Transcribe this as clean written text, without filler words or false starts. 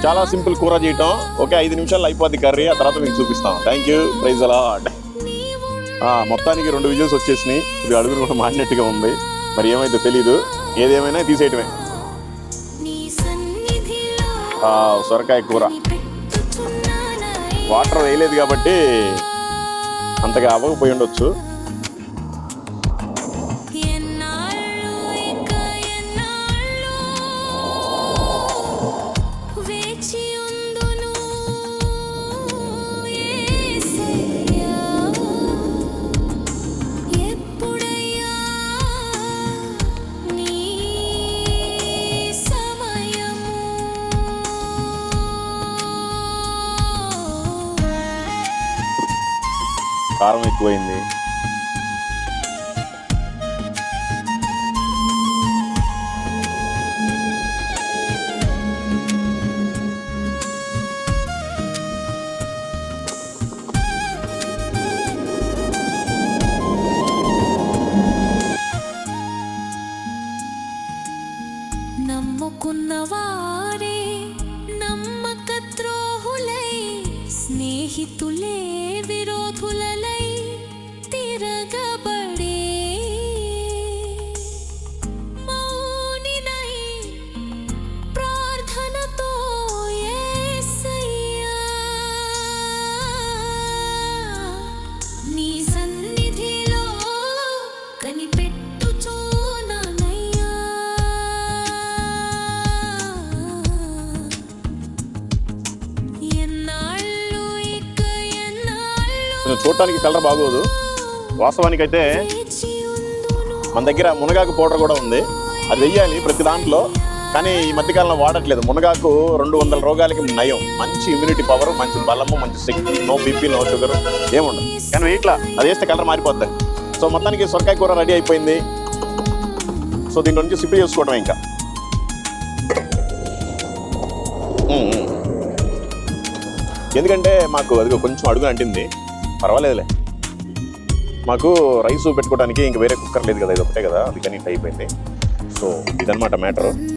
చాలా సింపుల్ కూర చేయటం. ఓకే, 5 నిమిషాల్లో అయిపోద్ది కర్రీ. ఆ తర్వాత మీకు చూపిస్తాం. Thank you. ప్రైజ్ అలాడ్. మొత్తానికి 2 విజిల్స్ వచ్చేసినాయి. ఇది అడుగులు కూడా మాడినట్టుగా ఉంది. మరి ఏమైతే తెలీదు. ఏదేమైనా తీసేయటమే. సొరకాయ కూర వాటర్ వేయలేదు కాబట్టి అంతగా అవ్వకపోయి ఉండొచ్చు. కారం ఎక్కువైంది. నమ్ముకున్నవారే నమ్మక ద్రోహులై, స్నేహితులే విరోధులై తిరగబడే మౌనినై ప్రార్థనతో యేసయ్యా నీ సన్నిధిలో కనిపెట్టుచున్నానయ్యా. కొంచెం చూడటానికి కలర్ బాగోదు. వాస్తవానికైతే మన దగ్గర మునగాకు పౌడర్ కూడా ఉంది. అది వెయ్యాలి ప్రతి దాంట్లో. కానీ ఈ మధ్యకాలంలో వాడట్లేదు. మునగాకు 200 రోగాలకి నయం. మంచి ఇమ్యూనిటీ పవర్, మంచి బలము, మంచి శక్తి. నో బీపీ, నో షుగర్ ఏముండదు. కానీ ఇట్లా అది వేస్తే కలర్ మారిపోద్ది. సో మొత్తానికి సొరకాయ కూర రెడీ అయిపోయింది. సో దీంట్లో నుంచి సిప్పి చేసుకోవడం ఇంకా. ఎందుకంటే మాకు అది కొంచెం అడుగు అంటింది. పర్వాలేదులే. మాకు రైస్ పెట్టుకోవడానికి ఇంకా వేరే కుక్కర్ లేదు కదా, ఇది ఒకటే కదా, అందుకని ఇట్లా అయిపోయింది. సో ఇదన్నమాట మ్యాటరు.